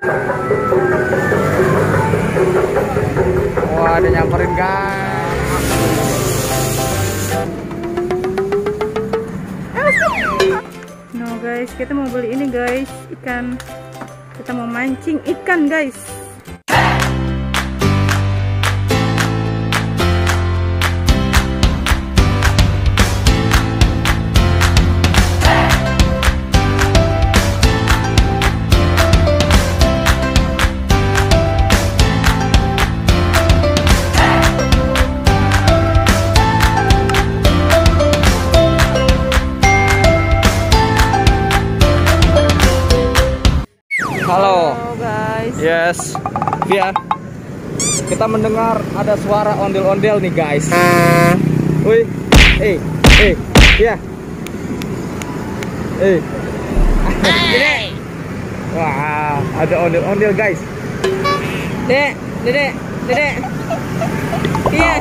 Wah, ada nyamperin guys. No guys, kita mau beli ini guys, ikan. Kita mau mancing ikan guys. Halo guys. Yes, Via. Kita mendengar ada suara ondel-ondel nih guys. Wih, Via. Wah, ada ondel-ondel guys. Dedek. Iya.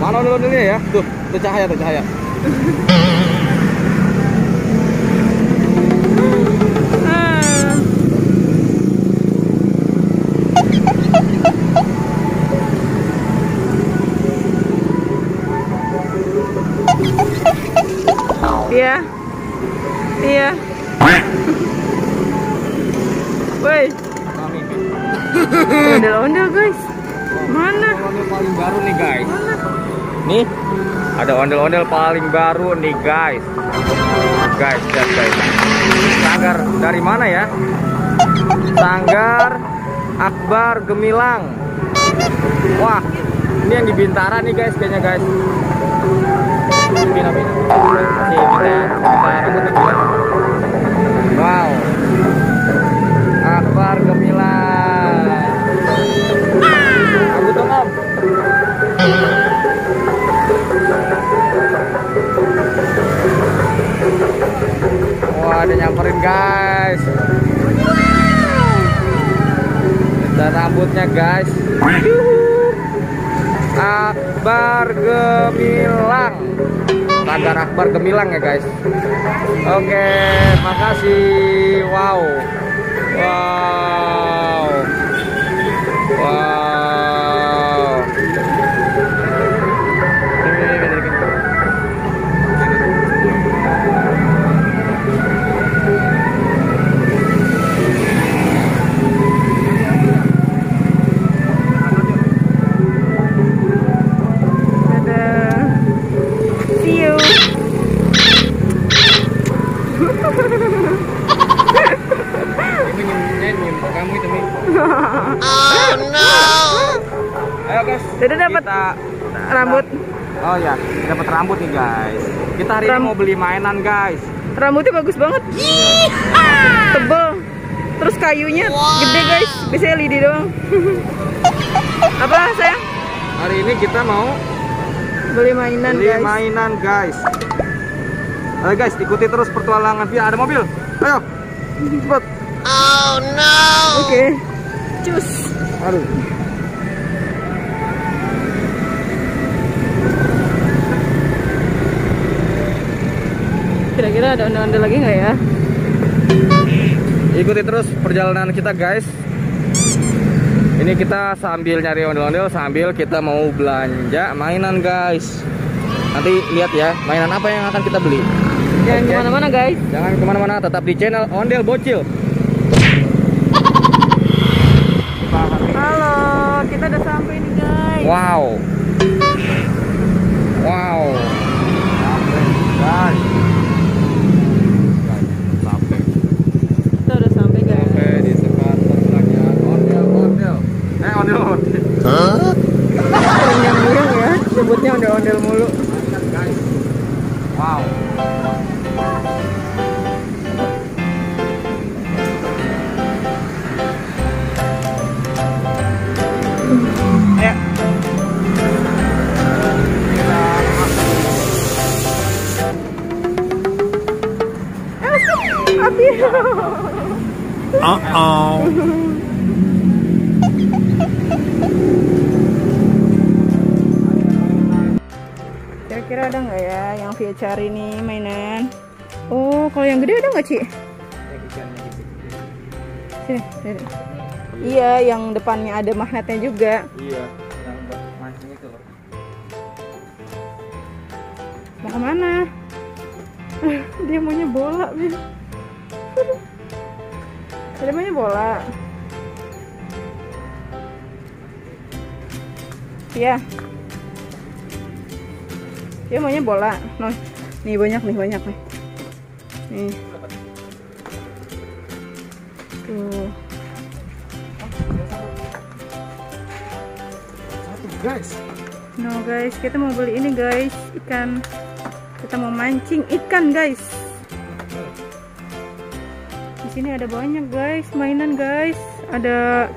Mana ondel-ondelnya ya? Tuh cahaya. Iya. Woi. Ondel-ondel guys. Mana? Ondel paling baru nih guys. Mana? Nih, ada ondel-ondel paling baru nih guys. Guys. Sanggar dari mana ya? Sanggar Akbar Gemilang. Wah, ini yang di Bintara nih guys, kayaknya guys. Wow, Akbar Gemilang. Aku dong om. Wah, ada nyamperin guys. Ada rambutnya guys. Akbar Gemilang. Sanggar Akbar Gemilang ya guys. Oke, makasih. Wow. Ayo guys, Dede dapat rambut. Oh ya, dapat rambut nih guys. Kita hari ini mau beli mainan guys. Rambutnya bagus banget. Tebel. Terus kayunya gede guys. Biasanya lidi doang. Apa sayang? Hari ini kita mau beli mainan beli guys. mainan guys. Ayo guys, ikuti terus petualangan Via. Ada mobil. Ayo, cepat. Oh no. Oke. Cus. Aduh. Kira-kira ada ondel-ondel lagi nggak ya? Ikuti terus perjalanan kita guys. Ini kita sambil nyari ondel-ondel, sambil kita mau belanja mainan guys. Nanti lihat ya, mainan apa yang akan kita beli. Jangan kemana-mana guys. Jangan kemana-mana, tetap di channel Ondel Bocil. Halo, kita udah sampai nih guys. Wow. Guys. Kita udah sampai guys. Sampai di sekat perbelanjaan ondel-ondel. Ondel-ondel. Yang ya, sebutnya ondel-ondel mulu. Guys. Wow. Kira-kira ada nggak ya yang Via cari nih mainan? Oh, kalau yang gede ada nggak, Ci? Sini, sini. Iya, yang depannya ada magnetnya juga. Iya, yang buat mancing itu loh. Mau kemana? Dia maunya bola, Bin. Dia maunya bola. Iya. Dia maunya bola. Nih banyak nih. Nih. Tuh. Satu guys. No guys, kita mau beli ini guys, ikan. Kita mau mancing ikan guys. Di sini ada banyak guys, mainan guys. Ada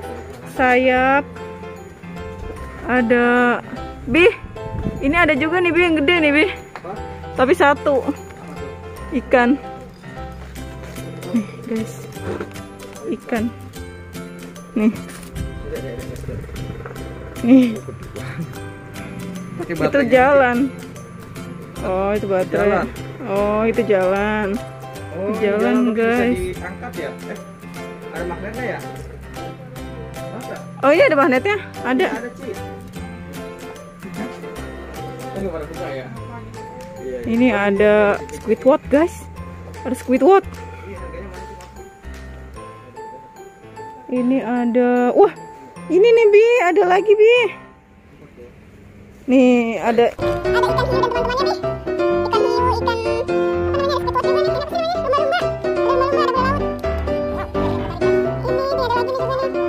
sayap. Ada Bih. Ini ada juga nih Bih yang gede nih Bih. Tapi satu. Ikan. Nih guys. Ikan. Nih. Nih. Itu jalan. Oh, itu baterai. Jalan. Oh, itu jalan. Oh, jalan guys. Bisa diangkat ya? Ada magnetnya ya? Masa? Oh iya, ada magnetnya? Ada. Ada Ci. Ini pada buka ya? Iya. Ini ada Squidward guys. Ada Squidward. Ini ada, wah, ini nih Bi, ada lagi Bi. Nih ada ikan hiu dan teman-temannya Bi. Ikan hiu, ikan apa namanya? Squidward juga nih. Lumba-lumba, ada laut. Ini dia ada lagi nih juga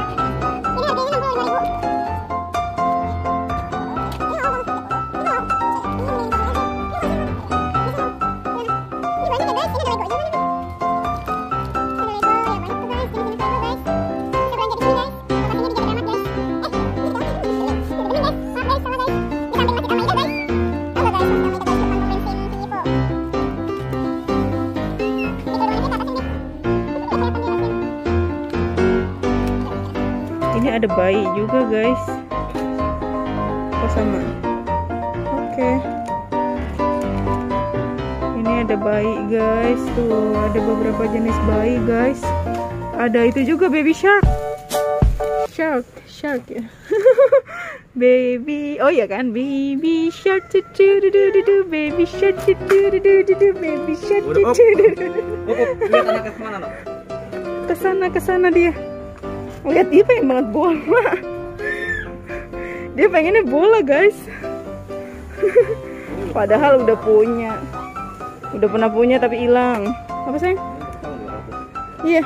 nih. Hai. Oh, ini dia nih. Tuh. Banyak nih Bi, ini lebih banyak. Ini harganya 65.000. Ini ada bayi juga guys. Oh sama. Oke. Ini ada bayi guys. Tuh ada beberapa jenis bayi guys. Ada itu juga baby shark. Shark ya. Baby, oh ya kan, baby shark, baby shark, baby shark. Lihat anaknya kemana no? Kesana dia. Lihat dia pengen banget bola. Dia pengennya bola guys. Padahal udah punya. Udah pernah punya tapi hilang. Apa sayang? Iya.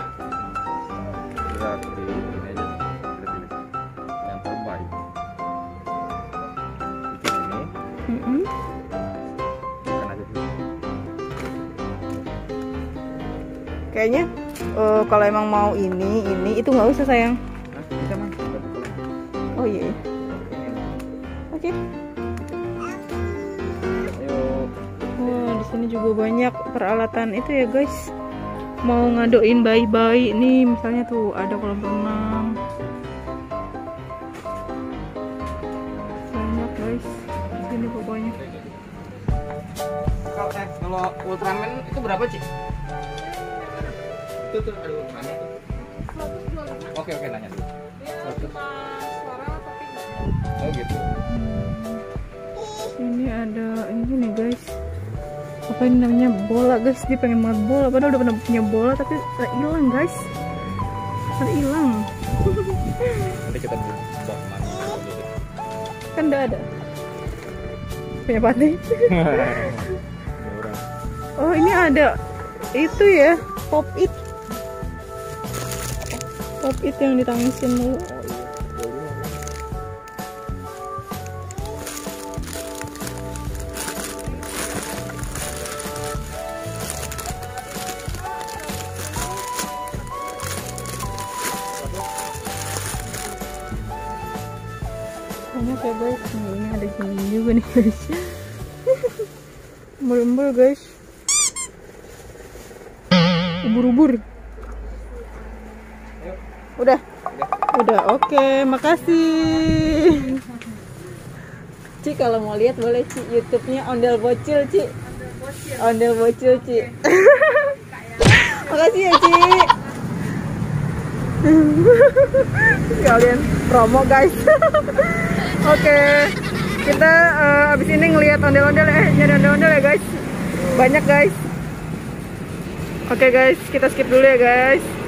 Berarti ini aja yang terbaik. Ini. Kan aja dulu. Kayaknya kalau emang mau ini itu nggak usah sayang. Bisa mas. Oh iya. Oke. Ayo. Wah, di sini juga banyak peralatan itu ya guys. Mau ngadoin bayi-bayi nih, misalnya tuh ada kolam renang. Banyak guys. Di sini pokoknya. Kalau Ultraman itu berapa Ci? Itu tuh ada Ultraman tuh. Oke nanya dulu. Oh gitu. Ini ada ini nih guys. Apa ini namanya, bola guys. Dia pengen banget bola, padahal udah pernah punya bola tapi hilang guys. Hilang. Nanti kita beli bak mandi. Kan udah ada. Punya Pati. Oh ini ada itu ya, pop it yang ditangisin dulu. Banyak ya guys. Nah, ini ada gini juga nih guys. Embul-embul guys. Ubur-ubur. Udah. Oke, makasih. Ci kalau mau lihat boleh Ci, YouTube-nya Ondel Bocil Ci. Ondel bocil, Ci. Makasih ya, Ci. Sekalian promo, guys. Oke. Kita abis ini ngelihat ondel-ondel nyari ondel-ondel ya, guys. Banyak, guys. Oke, guys, kita skip dulu ya, guys.